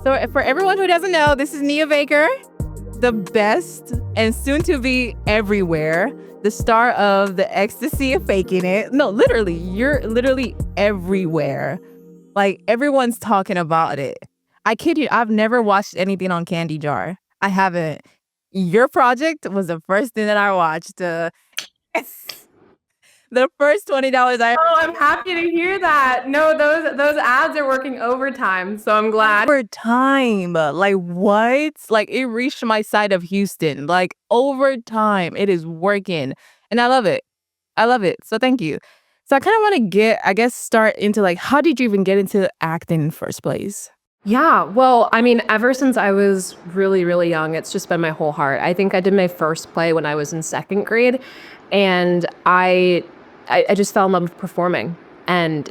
So for everyone who doesn't know, this is Nia Baker, the best and soon to be everywhere, the star of the Ecstasy of Faking It. No, literally, you're literally everywhere. Like everyone's talking about it. I kid you, I've never watched anything on Candy Jar. I haven't. Your project was the first thing that I watched. The first $20 I Oh, I'm happy to hear that. No, those ads are working overtime, so I'm glad. over time. Like what? Like it reached my side of Houston. Like over time, it is working, and I love it. I love it. So thank you. So I kind of want to start into like, how did you even get into acting in the first place? Yeah, well, I mean, ever since I was really, really young, it's just been my whole heart. I think I did my first play when I was in second grade, and I just fell in love with performing, and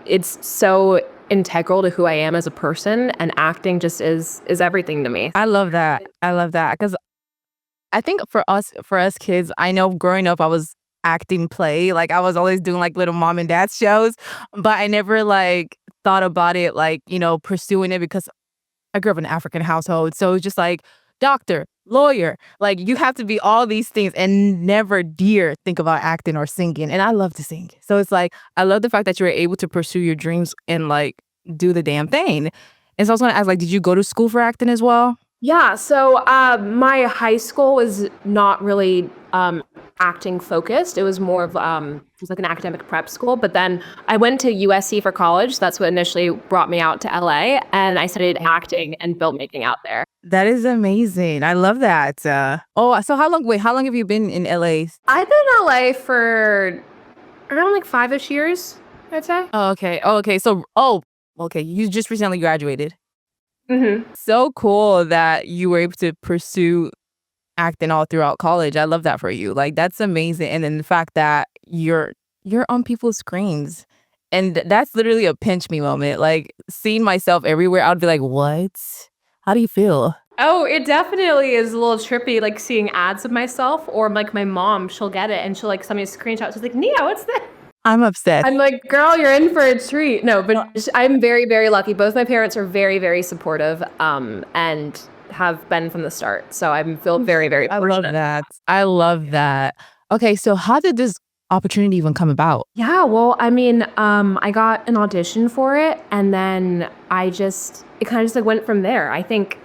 it's so integral to who I am as a person, and acting just is everything to me. I love that. I love that because I think for us kids, I know growing up, I was acting play. Like I was always doing like little mom and dad shows, but I never like thought about it like, pursuing it because I grew up in an African household. So it's just like doctor, lawyer, like you have to be all these things and never dare think about acting or singing. And I love to sing. So it's like, I love the fact that you were able to pursue your dreams and like do the damn thing. And so I was going to ask, like, did you go to school for acting as well? Yeah, so my high school was not really acting focused. It was more of it was like an academic prep school. But then I went to USC for college. That's what initially brought me out to LA, and I studied acting and filmmaking out there. That is amazing. I love that. So how long have you been in LA? I've been in LA for around like 5-ish years, I'd say. Oh, okay. Okay. You just recently graduated. Mm-hmm. So cool that you were able to pursue acting all throughout college. I love that for you. Like that's amazing. And then the fact that you're on people's screens. And that's literally a pinch me moment. Like seeing myself everywhere, I'd be like, what? How do you feel? Oh, it definitely is a little trippy, like seeing ads of myself, or like my mom, she'll get it and she'll like send me a screenshot. She's like, Nia, what's this? I'm upset. I'm like, girl, you're in for a treat. No, but I'm very, very lucky. Both my parents are very, very supportive, and have been from the start. So I feel very, very fortunate. I love that. Okay, so how did this opportunity even come about? Yeah, well, I mean, I got an audition for it, and then it kind of just like went from there. I think,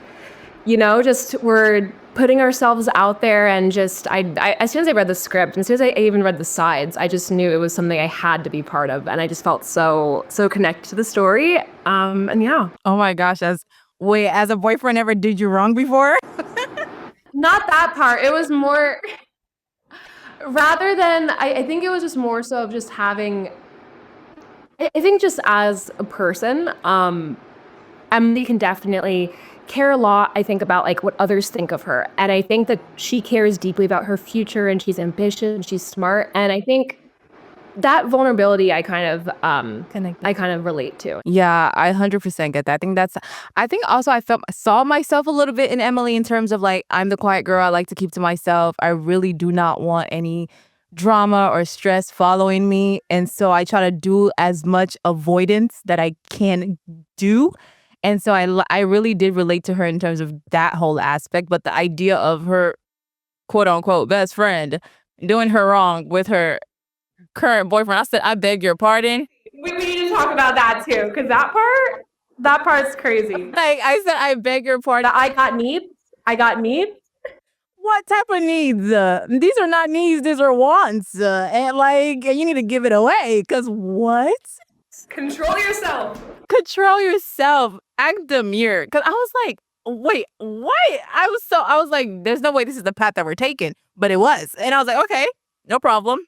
just we're putting ourselves out there, and just I as soon as I read the script, and as soon as I even read the sides, I just knew it was something I had to be part of, and I just felt so connected to the story. And yeah. Oh my gosh, as a boyfriend ever did you wrong before? Not that part. It was more rather than I think it was just more so of just having. I think just as a person, Emily can definitely care a lot, I think, about like what others think of her. And I think that she cares deeply about her future, and she's ambitious and she's smart. And I think that vulnerability I kind of relate to. Yeah, I 100% get that. I think also saw myself a little bit in Emily in terms of like, I'm the quiet girl. I like to keep to myself. I really do not want any drama or stress following me. And so I try to do as much avoidance that I can do. And so I really did relate to her in terms of that whole aspect. But the idea of her quote unquote best friend doing her wrong with her current boyfriend, I said, I beg your pardon. We need to talk about that too, because that part's crazy. Like I said, I beg your pardon. I got needs. What type of needs? These are not needs, these are wants. And like, you need to give it away. Cause what? Control yourself. Control yourself. Act demure. Cause I was like, wait, what? I was like, there's no way this is the path that we're taking. But it was. And I was like, okay, no problem.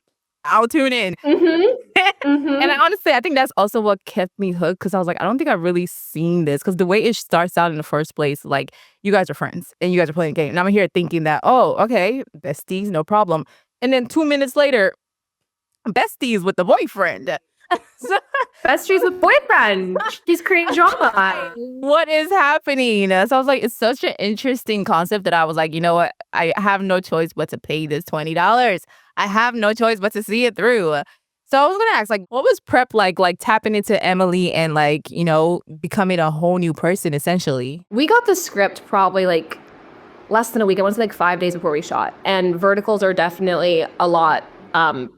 I'll tune in. Mm-hmm. Mm-hmm. And I think that's also what kept me hooked, because I was like, I don't think I've really seen this, because the way it starts out in the first place, like you guys are friends and you guys are playing a game. And I'm here thinking that, oh, okay, besties, no problem. And then 2 minutes later, besties with the boyfriend. Besties with boyfriend. She's creating drama. What is happening? So I was like, it's such an interesting concept that I was like, you know what? I have no choice but to pay this $20. I have no choice but to see it through. So I was gonna ask, like, what was prep like tapping into Emily and like, becoming a whole new person essentially? We got the script probably like less than a week. I want to say like 5 days before we shot. And verticals are definitely a lot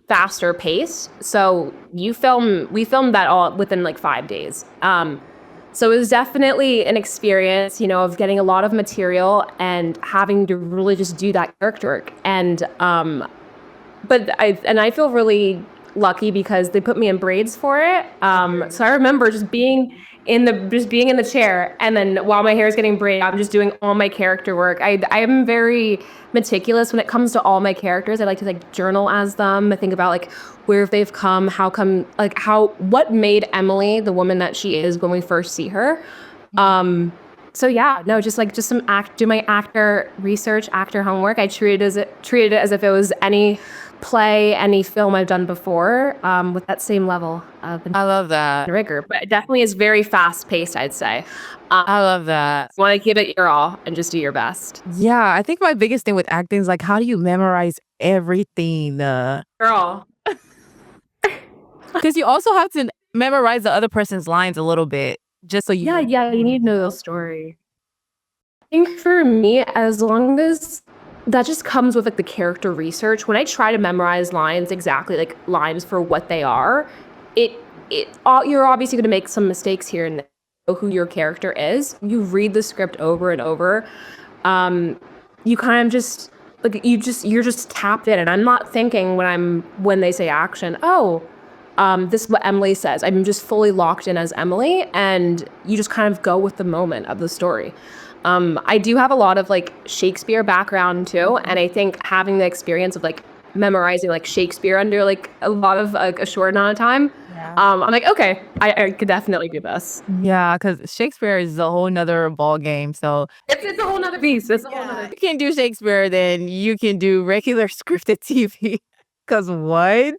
faster paced. So we filmed that all within like 5 days. So it was definitely an experience, of getting a lot of material and having to really just do that character work. And I feel really lucky because they put me in braids for it. So I remember just being in the chair, and then while my hair is getting braided, I'm just doing all my character work. I am very meticulous when it comes to all my characters. I like to like journal as them. I think about like where they've come, how come, like what made Emily the woman that she is when we first see her. So yeah, no, just do my actor research, actor homework. I treated it as if it was any play, any film I've done before, with that same level of I love that. rigor. But it definitely is very fast paced, I'd say. I love that. You want to give it your all and just do your best. Yeah, I think my biggest thing with acting is like, how do you memorize everything? Girl. Because you also have to memorize the other person's lines a little bit, just so you. Yeah, you need to know the story. I think for me, as long as that just comes with like the character research. When I try to memorize lines exactly, like lines for what they are, you're obviously going to make some mistakes here and there. Know who your character is. You read the script over and over. You kind of just like you're just tapped in, and I'm not thinking when they say action. Oh, this is what Emily says. I'm just fully locked in as Emily, and you just kind of go with the moment of the story. I do have a lot of like Shakespeare background too, and I think having the experience of like memorizing like Shakespeare under like a lot of like a short amount of time, I'm like, okay, I could definitely do this. Yeah, because Shakespeare is a whole nother ball game. So It's a whole nother beast. It's a whole nother. you can do Shakespeare, then you can do regular scripted TV. Because what?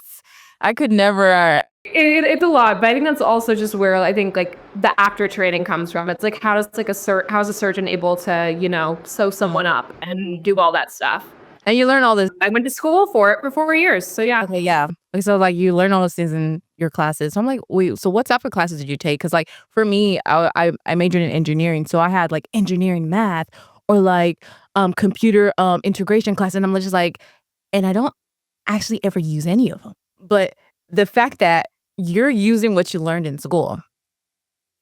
I could never. It's a lot, but I think that's also just where I think like the actor training comes from. It's like how's a surgeon able to sew someone up and do all that stuff. And you learn all this. I went to school for it for 4 years, so yeah. Okay, yeah. So like you learn all those things in your classes. So I'm like, wait, so what type of classes did you take? Because like for me, I majored in engineering, so I had like engineering math or like computer integration class, and I'm just like, and I don't actually ever use any of them. But the fact that you're using what you learned in school,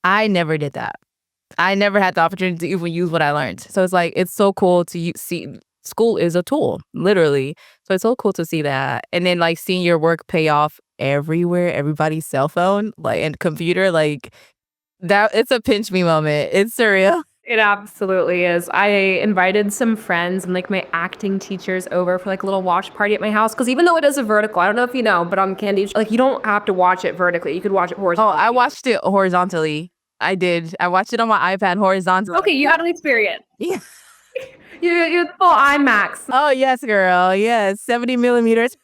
I never did that. I never had the opportunity to even use what I learned. So it's like, it's so cool to see school is a tool, literally. So it's so cool to see that. And then like seeing your work pay off everywhere, everybody's cell phone, like and computer, like that, it's a pinch me moment. It's surreal. It absolutely is. I invited some friends and like my acting teachers over for like a little watch party at my house. Because even though it is a vertical, I don't know if you know, but on Candy, like you don't have to watch it vertically. You could watch it horizontally. Oh, I watched it horizontally. I did. I watched it on my iPad horizontally. Okay, you had an experience. Yeah. You're full IMAX. Oh, yes, girl. Yes. 70 millimeters.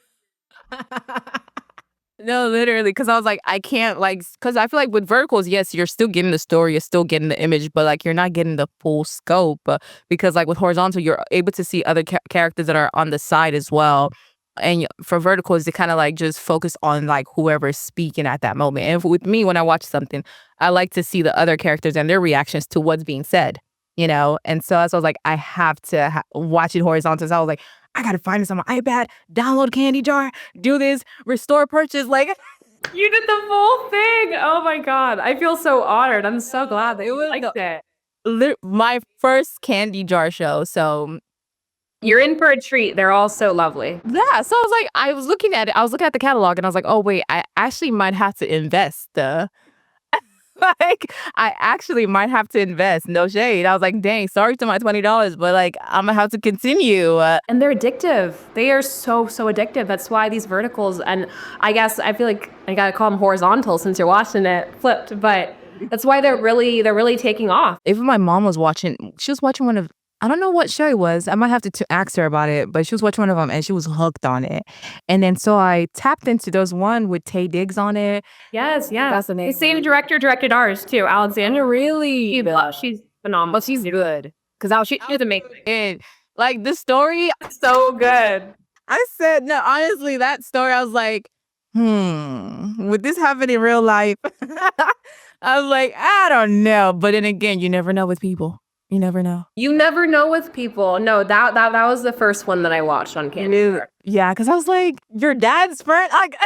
No, literally, because I was like, I can't because I feel like with verticals, yes, you're still getting the story, you're still getting the image, but like you're not getting the full scope because like with horizontal, you're able to see other characters that are on the side as well. And for verticals, they kind of like just focus on like whoever's speaking at that moment. And with me, when I watch something, I like to see the other characters and their reactions to what's being said, And so I was like, I have to watch it horizontal. So I was like, I gotta find this on my iPad, download Candy Jar, do this, restore purchase. Like, you did the full thing. Oh my God. I feel so honored. I'm so glad that you liked it. My first Candy Jar show. So you're in for a treat. They're all so lovely. Yeah. So I was like, I was looking at the catalog and I was like, oh, wait, I actually might have to invest. Like, I actually might have to invest. No shade. I was like, dang, sorry to my $20, but like, I'm gonna have to continue. And they're addictive. They are so addictive. That's why these verticals, and I guess I feel like I gotta call them horizontal since you're watching it flipped, but that's why they're really taking off. Even my mom was watching. She was watching one of. I don't know what show it was. I might have to ask her about it, but she was watching one of them and she was hooked on it. And then so I tapped into those one with Tay Diggs on it. Yes. That's the name. The same director directed ours too. Alexandra. Really? She's phenomenal. Well, she's good. Because she's amazing. And like the story, so good. I said, no, honestly, that story, I was like, Would this happen in real life? I was like, I don't know. But then again, you never know with people. You never know. You never know with people. No, that was the first one that I watched on Candy Jar. Yeah, because I was like, your dad's friend? Like,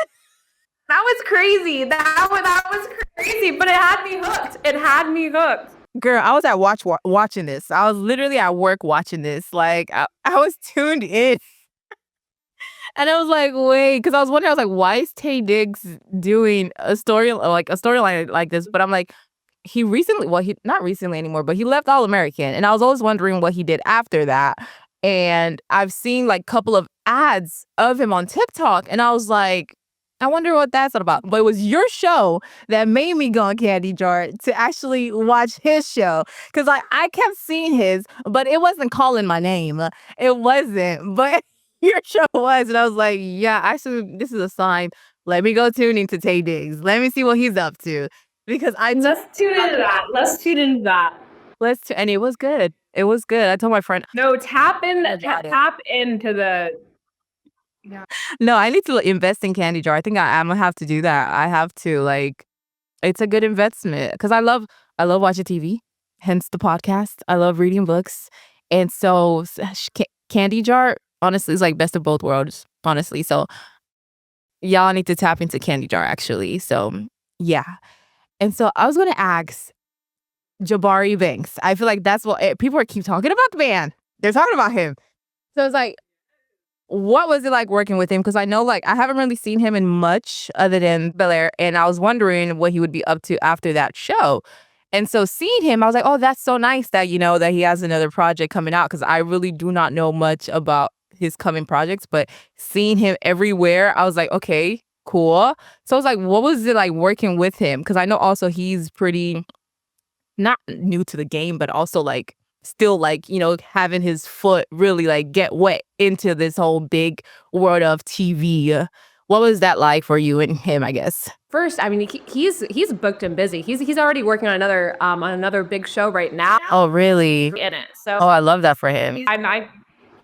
That was crazy. That was crazy, but it had me hooked. It had me hooked. girl, I was at watching this. I was literally at work watching this. Like, I was tuned in. And I was like, wait, because I was wondering, I was like, why is Tay Diggs doing a storyline like this? But I'm like, he recently, well, he not recently anymore, but he left All American, and I was always wondering what he did after that. And I've seen like a couple of ads of him on TikTok, and I was like, I wonder what that's all about. But it was your show that made me go on Candy Jar to actually watch his show, because like I kept seeing his, but it wasn't calling my name. It wasn't, but your show was, and I was like, yeah, actually, this is a sign. Let me go tune into Tay Diggs. Let me see what he's up to. Because Let's tune into that. Let's tune into that. And it was good. It was good. I told my friend, No, tap into the. yeah. No, I need to invest in Candy Jar. I think I'm gonna have to do that. I have to, like, it's a good investment because I love watching TV, hence the podcast. I love reading books, and so Candy Jar honestly is like best of both worlds. Honestly, so y'all need to tap into Candy Jar actually. So yeah, and so I was gonna ask Jabari Banks. I feel like that's what people keep talking about the man. They're talking about him. So it's like, what was it like working with him? Because I know, like, I haven't really seen him in much other than Bel Air, and I was wondering what he would be up to after that show. And so seeing him, I was like, oh, that's so nice that, you know, that he has another project coming out, because I really do not know much about his coming projects, but seeing him everywhere, I was like, okay, cool. So I was like, what was it like working with him? Because I know also he's pretty not new to the game, but also like still like, you know, having his foot really like get wet into this whole big world of TV. What was that like for you and him, I guess? First, I mean, he's booked and busy. He's already working on another big show right now. Oh, really? In it. So Oh, I love that for him.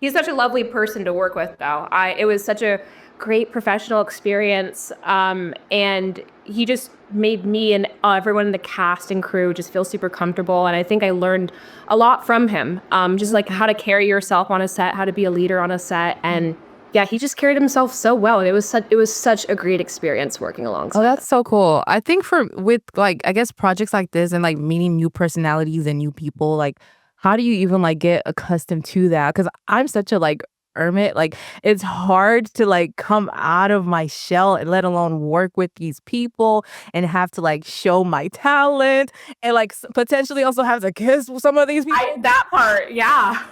He's such a lovely person to work with, though. It was such a great professional experience, and he just made me and everyone in the cast and crew just feel super comfortable. And I think I learned a lot from him, just like how to carry yourself on a set, how to be a leader on a set, and yeah, he just carried himself so well. It was such a great experience working alongside. Oh, that's so cool. I think with like, I guess projects like this and like meeting new personalities and new people, like how do you even like get accustomed to that? Because I'm such a like hermit. Like it's hard to like come out of my shell and let alone work with these people and have to like show my talent and like potentially also have to kiss some of these people. That part, yeah.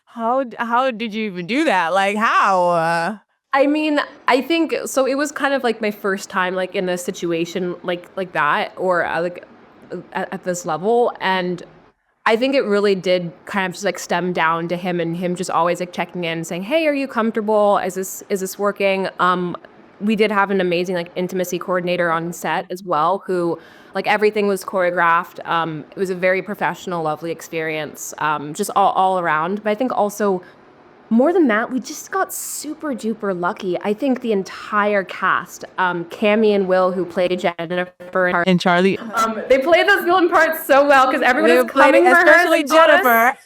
How did you even do that? Like how? I mean, I think so. It was kind of like my first time, like in a situation like that, or like at this level, and I think it really did kind of just like stem down to him just always like checking in, saying, "Hey, are you comfortable? Is this working?" We did have an amazing like intimacy coordinator on set as well, who like everything was choreographed. It was a very professional, lovely experience, just all around. But I think also more than that, we just got super duper lucky. I think the entire cast, Cammie and Will, who played Jennifer And Charlie, they played those villain parts so well because everyone was coming for her, especially Jennifer.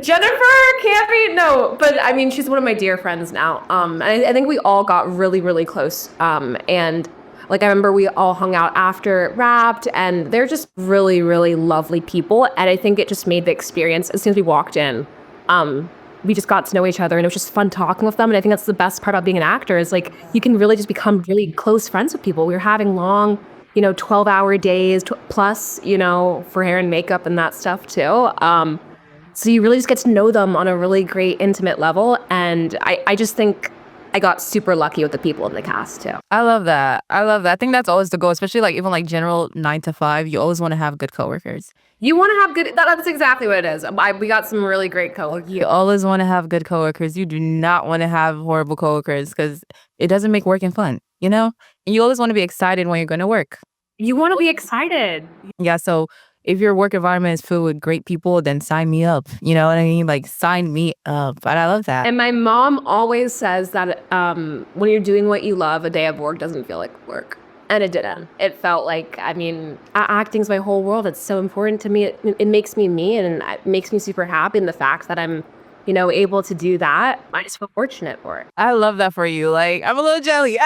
Cammie, no, but I mean, she's one of my dear friends now. And I think we all got really, really close. And like, I remember we all hung out after it wrapped, and they're just really, really lovely people. And I think it just made the experience, as soon as we walked in, we just got to know each other, and it was just fun talking with them. And I think that's the best part about being an actor, is like, you can really just become really close friends with people. We were having long, 12-hour days plus, for hair and makeup and that stuff too. So you really just get to know them on a really great, intimate level. And I just think I got super lucky with the people in the cast too. I love that. I think that's always the goal, especially like even like general 9 to 5. You always want to have good coworkers. You want to have good. That's exactly what it is. We got some really great coworkers. You always want to have good coworkers. You do not want to have horrible coworkers, because it doesn't make working fun, And you always want to be excited when you're going to work. You want to be excited. Yeah. So if your work environment is filled with great people, then sign me up. You know what I mean? Like sign me up. But I love that. And my mom always says that when you're doing what you love, a day of work doesn't feel like work. And it didn't. It felt like, I mean, acting's my whole world. It's so important to me. It makes me me, and it makes me super happy. And the fact that I'm, able to do that, I just feel fortunate for it. I love that for you. Like, I'm a little jelly.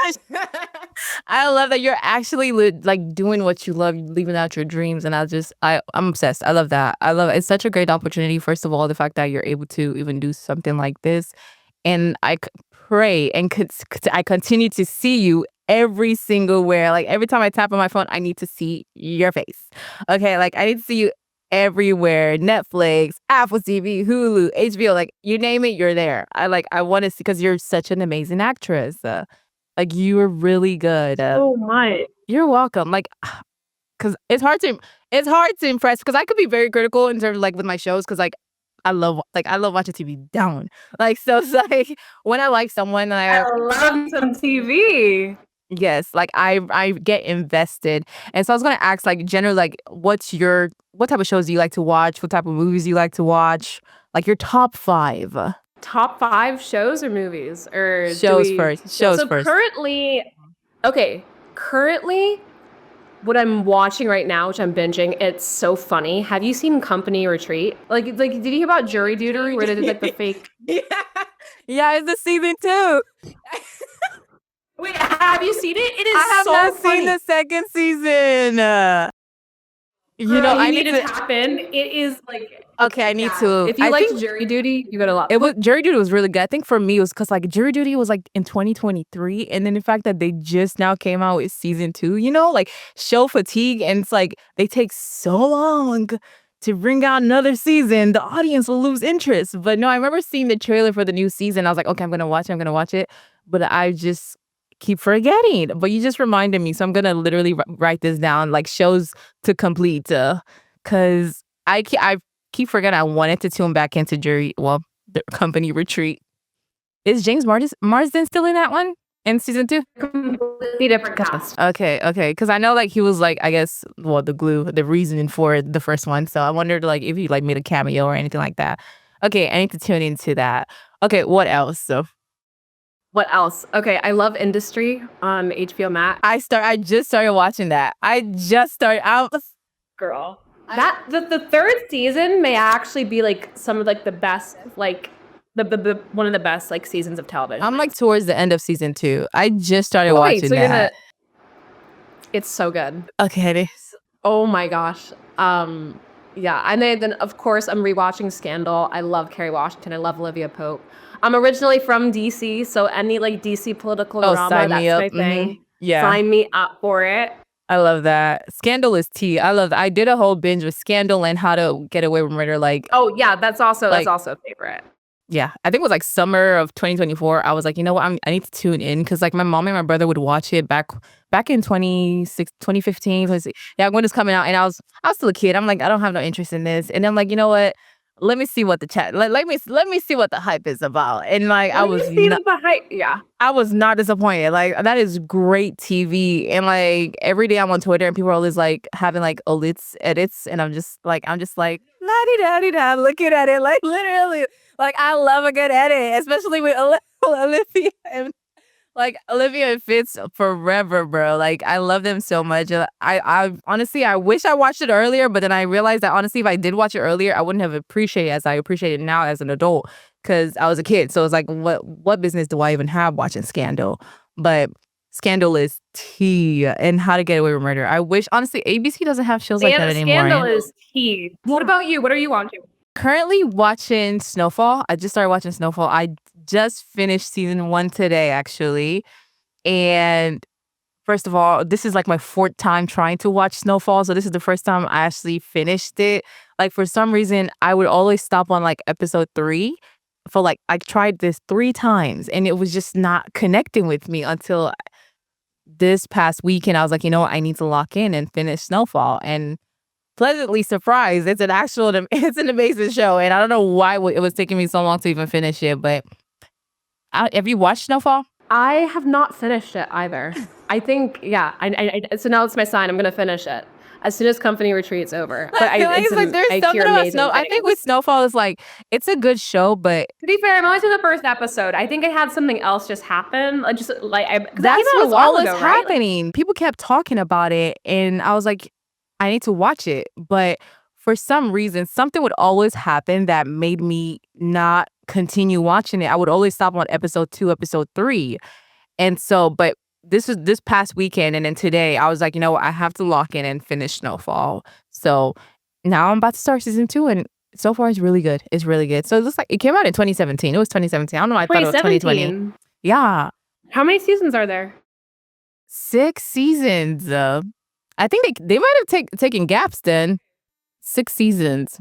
I love that you're actually like doing what you love, leaving out your dreams. And I'm obsessed. I love that. I love it. It's such a great opportunity. First of all, the fact that you're able to even do something like this. And pray and I continue to see you every single where. Like every time I tap on my phone, I need to see your face. Okay. Like I need to see you everywhere. Netflix, Apple TV, Hulu, HBO, like you name it, you're there. I want to see because you're such an amazing actress. Like you are really good. Oh my. You're welcome. Like, because it's hard to impress. Because I could be very critical in terms of like with my shows. Because I love watching TV down. Like so, it's like when I like someone, I love some TV. yes, like I get invested. And so I was gonna ask, like, generally, like, what type of shows do you like to watch? What type of movies do you like to watch? Like your top 5 Top 5 shows or movies? Or shows first. Shows first. Currently, what I'm watching right now, which I'm binging, it's so funny. Have you seen Company Retreat? Like, did you hear about Jury Duty where they did like the fake? Yeah, it's the season 2. Wait, have you seen it? It is I have so not funny. seen the second season. Girl, I need to tap in. It is like okay. I need to. If you liked Jury Duty, you gotta love it. Jury Duty was really good. I think for me it was because like Jury Duty was like in 2023, and then the fact that they just now came out with season 2, like show fatigue, and it's like they take so long to bring out another season, the audience will lose interest. But no, I remember seeing the trailer for the new season. I was like, okay, I'm gonna watch it, but I just keep forgetting. But you just reminded me, so I'm gonna literally write this down, like shows to complete, because I keep forgetting. I wanted to tune back into the Company Retreat. Is James Marsden still in that one in season 2? Completely different cast. Okay, because I know like he was like, I guess, the glue, the reasoning for the first one. So I wondered like if he like made a cameo or anything like that. Okay, I need to tune into that. Okay, what else? So what else? Okay, I love Industry on HBO Max. I just started watching that. Girl. That the third season may actually be like some of like the best, like the one of the best like seasons of television. I'm like towards the end of season 2. I just started watching that. It's so good. Okay, it is. Oh my gosh. Yeah, and then of course I'm rewatching Scandal. I love Kerry Washington. I love Olivia Pope. I'm originally from DC, so any like DC political drama, that's my thing. Mm-hmm. Yeah, sign me up for it. I love that. Scandal is tea. I love that. I did a whole binge with Scandal and How to Get Away with Murder. Like, oh yeah, that's also a favorite. Yeah, I think it was like summer of 2024. I was like, you know what? I need to tune in because like my mom and my brother would watch it back in 2015. Yeah, when it's coming out, and I was still a kid. I'm like, I don't have no interest in this, and I'm like, you know what? Let me see what let me see what the hype is about. And like I was not disappointed. Like that is great TV. And like every day I'm on Twitter and people are always like having like edits, and I'm just like la-di-da-di-da looking at it, like literally. Like I love a good edit, especially with Olivia and like Olivia and Fitz forever, bro. Like I love them so much. I honestly I wish I watched it earlier, but then I realized that honestly if I did watch it earlier, I wouldn't have appreciated it as I appreciate it now as an adult because I was a kid. So it's like what business do I even have watching Scandal? But Scandal is tea, and How to Get Away with Murder. I wish honestly ABC doesn't have shows like that anymore. Scandal is tea. What about you? What are you watching? Currently watching Snowfall. I just started watching Snowfall. I just finished season 1 today, actually. And first of all, this is like my 4th time trying to watch Snowfall. So this is the first time I actually finished it. Like for some reason, I would always stop on like episode 3. For like, I tried this 3 times and it was just not connecting with me until this past weekend. I was like, you know what? I need to lock in and finish Snowfall. And pleasantly surprised. It's an amazing show, and I don't know why it was taking me so long to even finish it. But have you watched Snowfall? I have not finished it either. I think so now it's my sign. I'm gonna finish it. as soon as Company Retreat's over. But I feel like it's like there's I something hear about amazing I think with things. Snowfall is like it's a good show, but To be fair, I'm always in the first episode. I think I had something else just happen. Just like because it came that's out a what's while always ago, right? Like, happening. People kept talking about it, and I was like, I need to watch it. But for some reason, something would always happen that made me not continue watching it. I would always stop on episode 2, episode 3. And so, but this was this past weekend, and then today I was like, you know what, I have to lock in and finish Snowfall. So now I'm about to start season 2, and so far it's really good. It's really good. So it looks like it came out in 2017. It was 2017. I don't know why I thought it was 2020. 2017. Yeah. How many seasons are there? 6 seasons. I think they might have taken gaps then. 6 seasons.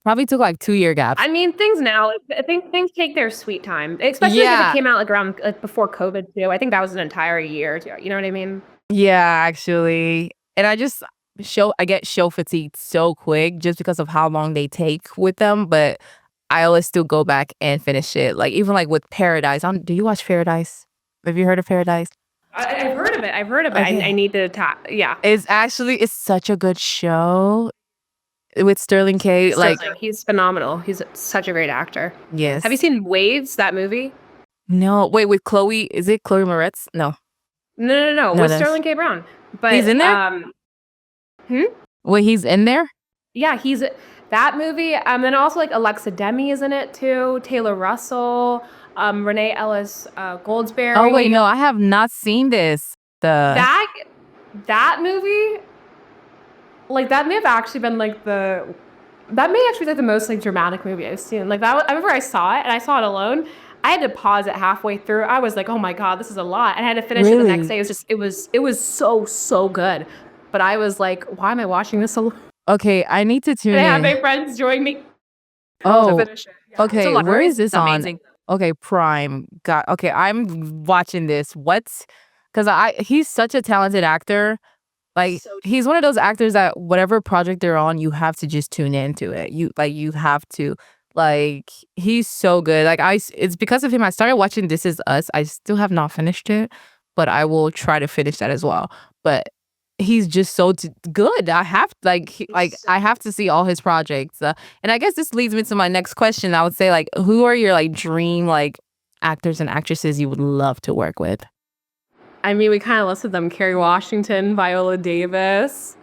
Probably took like 2-year gaps. I mean, things now. I think things take their sweet time, especially if Yeah. it came out like around like before COVID too. I think that was an entire year. You know what I mean? Yeah, actually. And I get show fatigue so quick just because of how long they take with them, but I always still go back and finish it. Like even like with Paradise. Do you watch Paradise? Have you heard of Paradise? I've heard of it. I've heard of it. Okay. I need to talk. Yeah. It's such a good show with Sterling K. Like Sterling, he's phenomenal. He's such a great actor. yes. Have you seen Waves, that movie? No, wait, with Chloe, is it Chloe Moretz? No. No. No, With that's- Sterling K. Brown. But He's in there? Wait, he's in there? Yeah, he's that movie. Then also like Alexa Demi is in it too. Taylor Russell, Renee Ellis Goldsberry. Oh wait, no, I have not seen this. That movie, like that may have actually been like the most like dramatic movie I've seen. Like that, I remember I saw it and I saw it alone. I had to pause it halfway through. I was like, oh my God, this is a lot. And I had to finish it the next day. It was so good. But I was like, why am I watching this alone? Okay, I need to tune And I had in. my friends join me. Oh, to finish it. Yeah. okay. It's Where is this it's on? amazing. Okay, Prime. Got okay. I'm watching this. What? Because he's such a talented actor. Like he's one of those actors that whatever project they're on, you have to just tune into it. You have to. Like he's so good. Like it's because of him I started watching This Is Us. I still have not finished it, but I will try to finish that as well. But he's just so good. I have I have to see all his projects. And I guess this leads me to my next question. I would say like who are your like dream like actors and actresses you would love to work with? I mean, we kind of listed them: Kerry Washington, Viola Davis,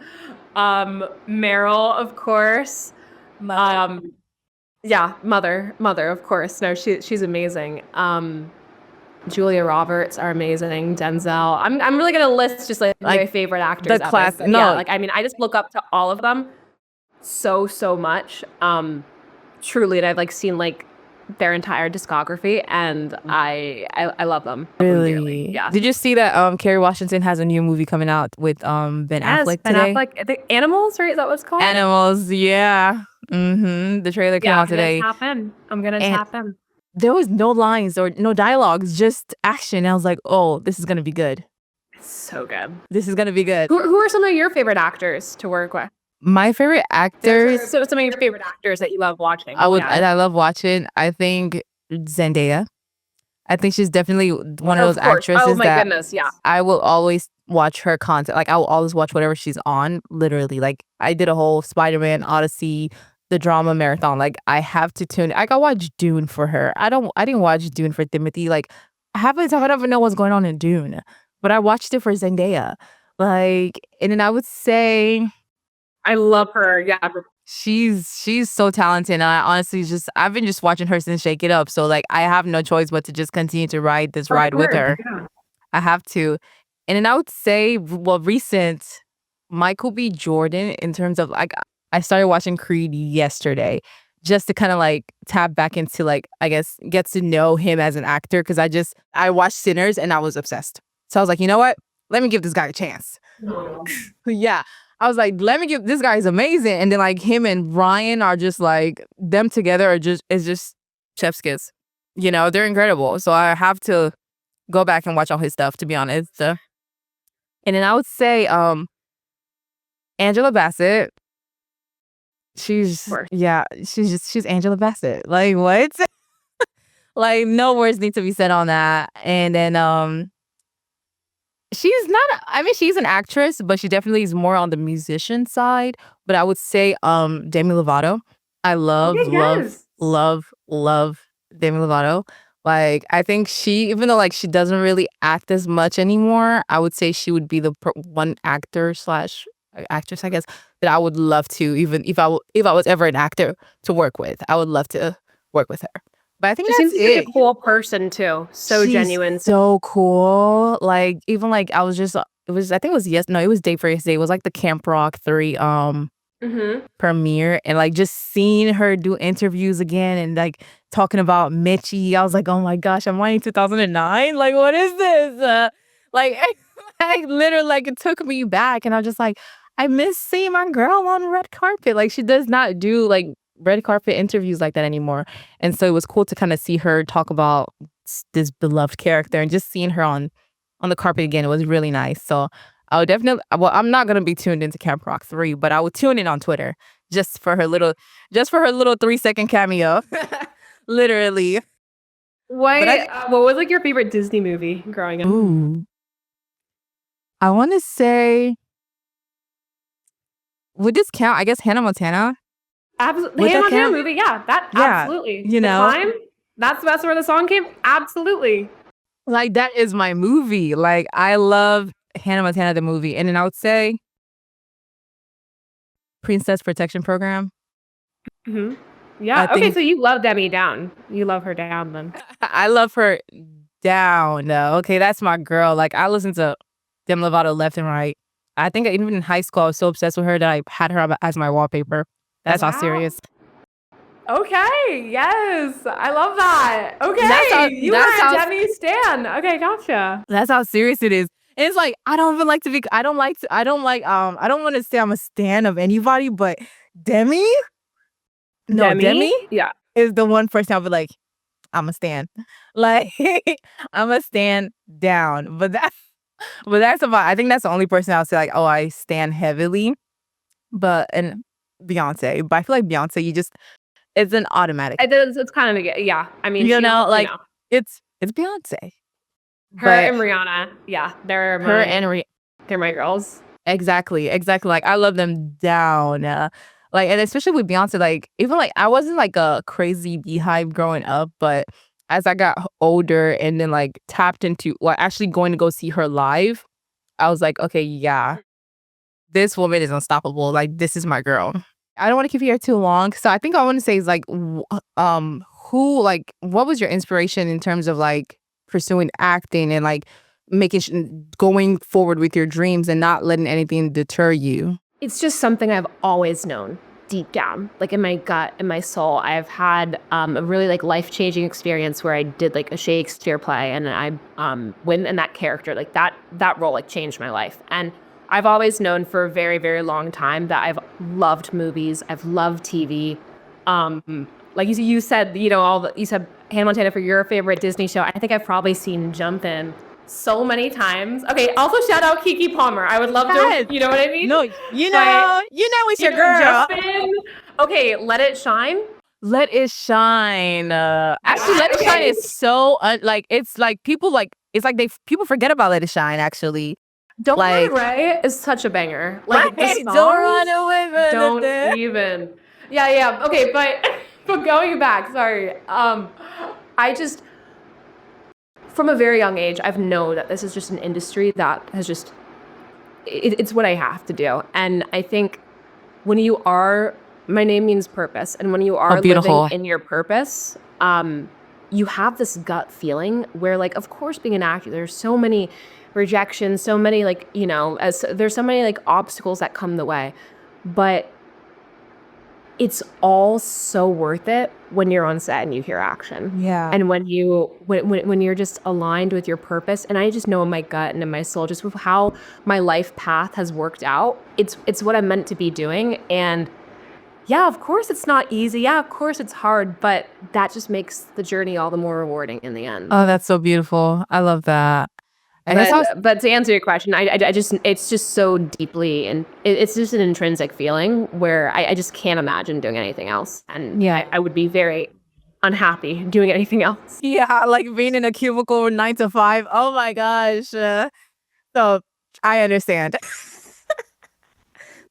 Meryl, of course. Yeah, Mother, of course. No, she's amazing. Julia Roberts are amazing. Denzel. I'm really gonna list just like my favorite actors. The class. Ever. No, yeah, like I mean, I just look up to all of them so much. Truly, and I've like seen like their entire discography, and I love them. really? Dearly. Yeah. Did you see that Kerry Washington has a new movie coming out with Ben Affleck today? Ben Affleck. I think Animals, right? Is that what it's called? Animals, yeah. The trailer came out today. I'm gonna tap in. There was no lines or no dialogues, just action. I was like, oh, this is gonna be good. So good. This is gonna be good. Who are some of your favorite actors to work with? My favorite actors. So some of your favorite actors that you love watching. I love watching. I think Zendaya. I think she's definitely one of those actresses oh my that goodness, yeah. I will always watch her content. Like I will always watch whatever she's on. Literally, like I did a whole Spider-Man Odyssey, the drama marathon. Like I have to tune. I got watch Dune for her. I didn't watch Dune for Timothy. Like half the time I don't even know what's going on in Dune, but I watched it for Zendaya. Like, and then I would say I love her. Yeah. she's so talented. And I honestly I've been just watching her since Shake It Up. So like I have no choice but to just continue to ride this ride with her. Yeah. I have to. And then I would say, well, recent Michael B. Jordan in terms of like I started watching Creed yesterday just to kind of like tap back into like I guess get to know him as an actor because I watched Sinners and I was obsessed. So I was like, you know what? Let me give this guy a chance. Yeah. I was like, let me give this guy is amazing. And then like him and Ryan are just like them together is just chef's kiss. You know, they're incredible. So I have to go back and watch all his stuff to be honest. And then I would say Angela Bassett. She's Angela Bassett. Like what? Like no words need to be said on that. And then She's not I mean, she's an actress, but she definitely is more on the musician side, but I would say, Demi Lovato. I love, Okay, love, yes. love, love Demi Lovato. Like, I think she even though, like, she doesn't really act as much anymore, I would say she would be the one actor slash actress, I guess, that I would love to even if I was ever an actor to work with, I would love to work with her. But I think She that's seems like a it. cool person too. So She's genuine. So so cool. Like, even, like, I was just it was I think it was no, it was day for yesterday. It was, like, the Camp Rock 3, mhm. premiere, and, like, just seeing her do interviews again and, like, talking about Mitchie, I was like, "Oh my gosh, am I in 2009? Like, what is this?" Like, I literally, like, it took me back, and I'm just like, "I miss seeing my girl on red carpet." Like, she does not do, like, red carpet interviews like that anymore, and so it was cool to kinda see her talk about this beloved character and just seeing her on the carpet again, it was really nice, so I would definitely well, I'm not gonna be tuned into Camp Rock 3, but I would tune in on Twitter just for her little 3-second cameo. Literally. But I think What was like your favorite Disney movie growing up? ooh, I wanna say would this count? I guess Hannah Montana? The Would Hannah that Montana count? movie, yeah, that Yeah, absolutely. you The know? Climb, that's where the song came. Absolutely. Like, that is my movie, like, I love Hannah Montana the movie, and then I would say Princess Protection Program. Mhm. I Yeah. Okay, think so you love Demi Down. You love her down then. I love her down, though. Okay, that's my girl. Like, I listen to Demi Lovato left and right. I think even in high school, I was so obsessed with her that I had her as my wallpaper. That's how Wow. serious. Okay. Yes. I love that. That's Okay. how You that's are a how Demi stan. Okay, gotcha. that's how serious it is. And it's like I don't even like to be. I don't like to. I don't like. I don't want to say I'm a stan of anybody, but Demi, no, Demi Demi? Yeah. is the one person I'll be like, I'm a stan. Like I'm a stan down. But that's about I think that's the only person I'll say like, "Oh, I stand heavily." But and Beyonce. But I feel like Beyonce, you just it's an automatic. It's kind of a yeah. I mean, You she's, know, you like know, it's Beyonce. her But and Rihanna. Yeah, her and they're my girls. exactly, exactly. Like I love them down. Like and especially with Beyonce, like even like I wasn't like a crazy beehive growing up, but as I got older and then like tapped into well, actually going to go see her live, I was like, okay, yeah, this woman is unstoppable. Like, this is my girl. I don't wanna keep you here too long, so I think I wanna say is, like, who like, what was your inspiration in terms of, like, pursuing acting and, like, making going forward with your dreams and not letting anything deter you? It's just something I've always known deep down, like in my gut, in my soul. I've had a really like life-changing experience where I did like a Shakespeare play, and I when in that character, like that role like changed my life. And I've always known for a very, very long time that I've loved movies, I've loved TV. Like you said, you said Hannah Montana for your favorite Disney show. I think I've probably seen Jump In so many times. Okay, also shout out Kiki Palmer. I would love to, Yes. you know what I mean? No, But it's your girl. Jump In. Okay, Let It Shine. Let It Shine. Actually, Yeah, Let It Shine okay. is so like it's like people like it's like people forget about Let It Shine. Actually, Don't Run like Away is such a banger. Like the right, don't run songs, away from don't the even. Yeah, yeah. Okay, but but going back, sorry. I just from a very young age, I've known that this is just an industry that has just it's what I have to do. And I think when you are my name means purpose, and when you Oh, are living beautiful. in your purpose, you have this gut feeling where like of course being an actor there's so many rejections, so many like, as there's so many like obstacles that come the way. But it's all so worth it when you're on set and you hear action. Yeah. And when you're just aligned with your purpose, and I just know in my gut and in my soul, just with how my life path has worked out, it's what I'm meant to be doing. And yeah, of course it's not easy. Yeah, of course it's hard, but that just makes the journey all the more rewarding in the end. Oh, that's so beautiful. I love that. I guess I was But to answer your question, I just it's just so deeply, and it's just an intrinsic feeling where I just can't imagine doing anything else, and yeah. I would be very unhappy doing anything else. Yeah, like being in a cubicle 9 to 5. Oh my gosh. So I understand.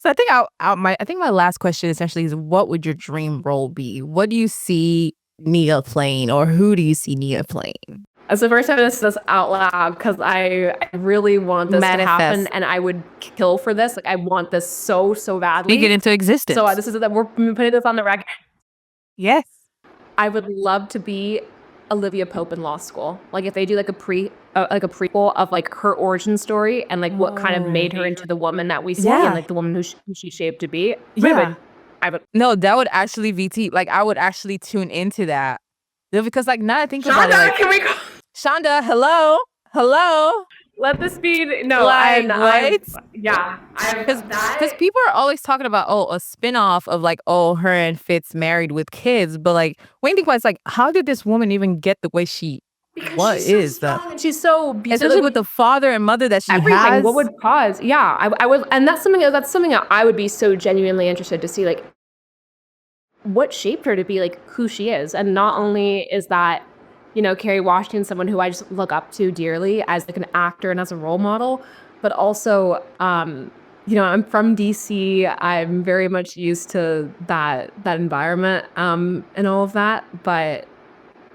So I think I think my last question essentially is what would your dream role be? What do you see Nia playing or who do you see Nia playing? It's the first time this is out loud because I really want this to happen Manifest. and I would kill for this. Like I want this so, so Speak it badly. into existence. So this is that we're putting this on the record. Yes. I would love to be Olivia Pope in law school. Like if they do like a prequel of like her origin story and like what kind of made her into the woman that we see and like the woman who she shaped to be. Yeah. I would. No, that would actually be deep. Like I would actually tune into that. Because like now I think about it, Shonda, like can we go? Shonda, hello. Let this be no. Like, what? Yeah, Because people are always talking about a spinoff of like her and Fitz married with kids, but like when you think about it, it's like how did this woman even get the way she is though? She's so beautiful, Especially with the father and mother that she has. What would cause? Yeah, I would, and that's something that I would be so genuinely interested to see, like what shaped her to be like who she is, and not only is that. Kerry Washington, someone who I just look up to dearly as like an actor and as a role model, but also, I'm from DC. I'm very much used to that environment, and all of that. But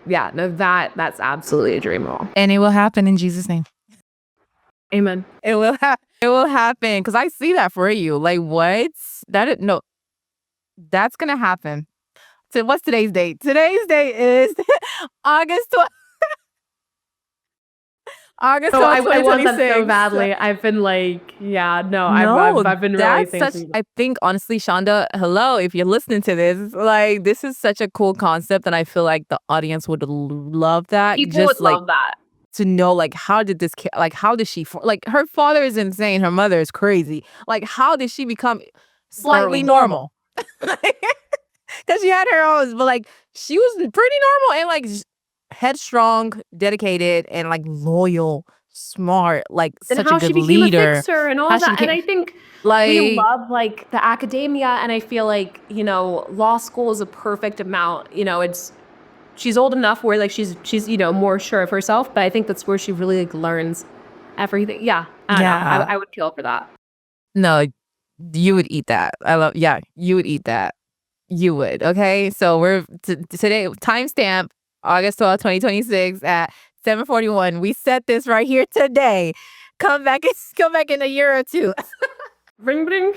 yeah, no, that's absolutely a dream role. And it will happen in Jesus' name. Amen. It will happen because I see that for you. Like what? No, that's gonna happen. So what's today's date? Today's date is August 12th. August 12th, I want that 2026. so badly. I've been like, yeah, no, I've been really thinking. I think honestly, Shonda, hello, if you're listening to this, like this is such a cool concept, and I feel like the audience would love that. People would love that. To know like how did this kid, like how did she like her father is insane, her mother is crazy. Like how did she become slightly normal? Because she had her own, but like she was pretty normal and like headstrong, dedicated, and like loyal, smart, like and such how a good she became leader. A fixer and all that. And I think we love like the academia, and I feel like law school is a perfect amount. She's old enough where like she's more sure of herself, but I think that's where she really like learns everything. Yeah, I would kill for that. No, you would eat that. You would eat that. You would. Okay. So we're today, timestamp August 12th, 2026 at 7:41. We set this right here today. Come back in a year or two. Ring, ring.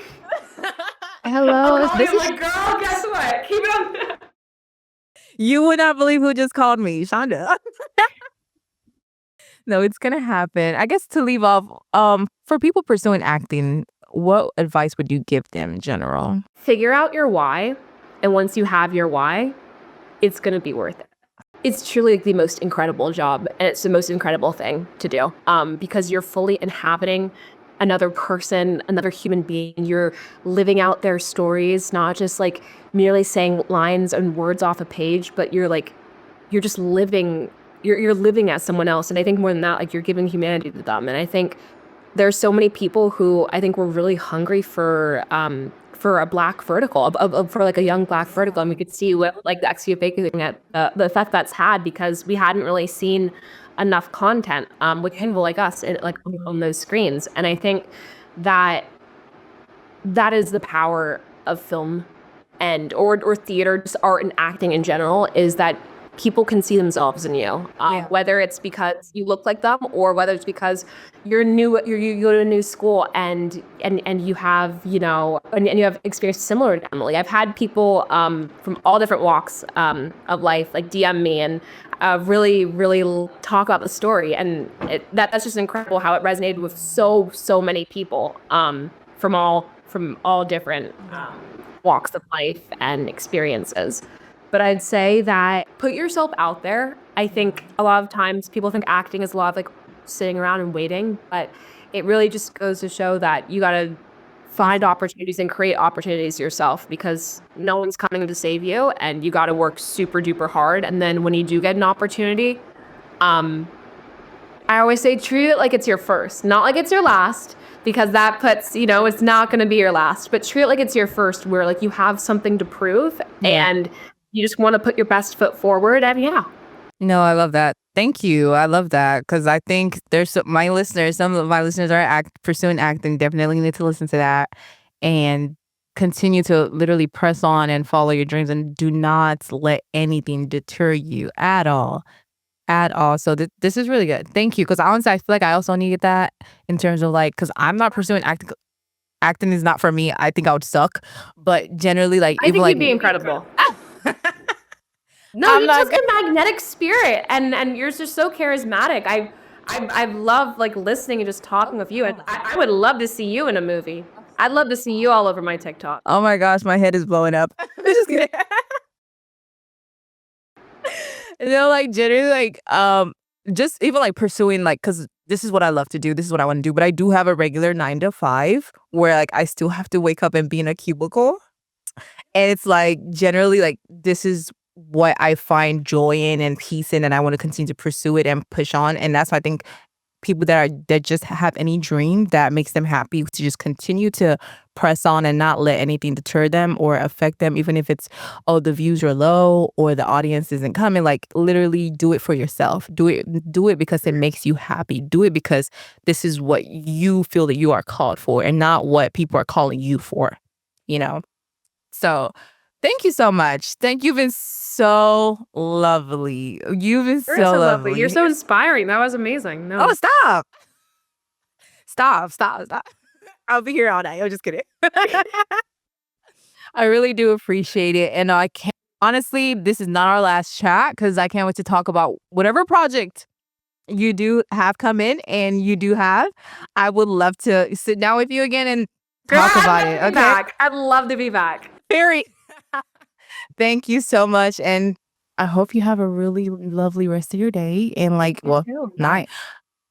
Hello. This is like, girl, guess what? Keep it on. You would not believe who just called me, Shonda. No, it's gonna happen. I guess to leave off, for people pursuing acting, what advice would you give them in general? Figure out your why. And once you have your why, it's going to be worth it. It's truly like the most incredible job, and it's the most incredible thing to do, because you're fully inhabiting another person, another human being. You're living out their stories, not just like merely saying lines and words off a page, but you're just living. You're living as someone else, and I think more than that, like you're giving humanity to them. And I think there's so many people who I think were really hungry for a black vertical, for like a young black vertical, and we could see what like the Ecstasy of Faking It, the effect that's had, because we hadn't really seen enough content with people like us on those screens. And I think that is the power of film and or theater, just art and acting in general, is that people can see themselves in you, whether it's because you look like them or whether it's because you're new, you go to a new school and you have and you have experience similar to Emily. I've had people from all different walks of life like DM me and really talk about the story, and that's just incredible how it resonated with so many people from all different walks of life and experiences. But I'd say that put yourself out there. I think a lot of times people think acting is a lot of like sitting around and waiting, but it really just goes to show that you got to find opportunities and create opportunities yourself, because no one's coming to save you, and you got to work super duper hard. And then when you do get an opportunity, I always say treat it like it's your first, not like it's your last, because that puts, it's not going to be your last, but treat it like it's your first, where like you have something to prove and you just want to put your best foot forward, and No, I love that. Thank you. I love that because I think my listeners, some of my listeners are pursuing acting. Definitely need to listen to that and continue to literally press on and follow your dreams and do not let anything deter you at all. At all. So this is really good. Thank you. Because honestly, I feel like I also needed that in terms of like, because I'm not pursuing acting. Acting is not for me. I think I would suck. But generally, like, I even think like, you'd be incredible. No, I'm you not just a magnetic spirit, and you're just so charismatic. I love like listening and just talking with you. And I would love to see you in a movie. I'd love to see you all over my TikTok. Oh my gosh, my head is blowing up. Just kidding. Like generally just even like pursuing like because this is what I love to do. This is what I want to do. But I do have a regular 9 to 5 where like I still have to wake up and be in a cubicle. And it's like generally like this is what I find joy in and peace in, and I want to continue to pursue it and push on. And that's why I think people that just have any dream that makes them happy to just continue to press on and not let anything deter them or affect them, even if it's, oh, the views are low or the audience isn't coming. Like literally do it for yourself. Do it because it makes you happy. Do it because this is what you feel that you are called for and not what people are calling you for, you know? So thank you so much. You've been so lovely. You've been You're so so lovely. You're lovely. so inspiring. That was amazing. No. Oh, stop. Stop. I'll be here all night. I'm just kidding. I really do appreciate it. And I can't, honestly, this is not our last chat because I can't wait to talk about whatever project you do have come in and you do have. I would love to sit down with you again and talk about it. Okay. Back. I'd love to be back. Very. Thank you so much. And I hope you have a really lovely rest of your day and like, well, night.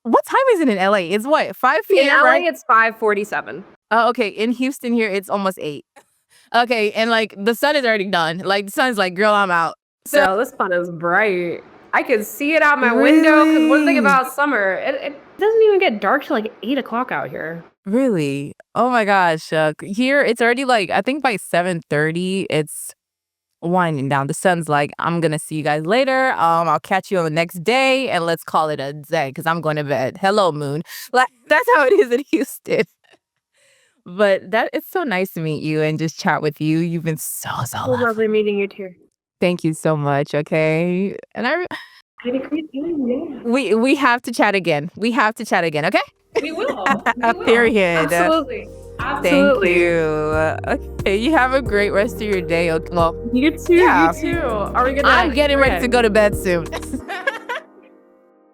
What time is it in LA? It's what, 5 In p.m., LA, right? it's 5:47. Oh, okay. In Houston here, it's almost 8. Okay, and like the sun is already done. Like the sun's like, girl, I'm out. So So this sun is bright. I could see it out my window. Because one thing really, about summer, it doesn't even get dark till like 8 o'clock out here. really. Oh my gosh. Here it's already like I think by 7:30, it's winding down. The sun's like, I'm gonna see you guys later. I'll catch you on the next day, and let's call it a day because I'm going to bed. Hello, moon. Like that's how it is in Houston. But that it's so nice to meet you and just chat with you. You've been so So lovely. lovely meeting you too. Thank you so much. Okay, and I had a great time, yeah. we have to chat again. We have to chat again. Okay. We will. We will. Period. Absolutely. Thank Absolutely. you. Okay, you have a great rest of your day. Okay, well, You too. yeah. You too. Are we gonna? I'm getting ready to go to bed soon.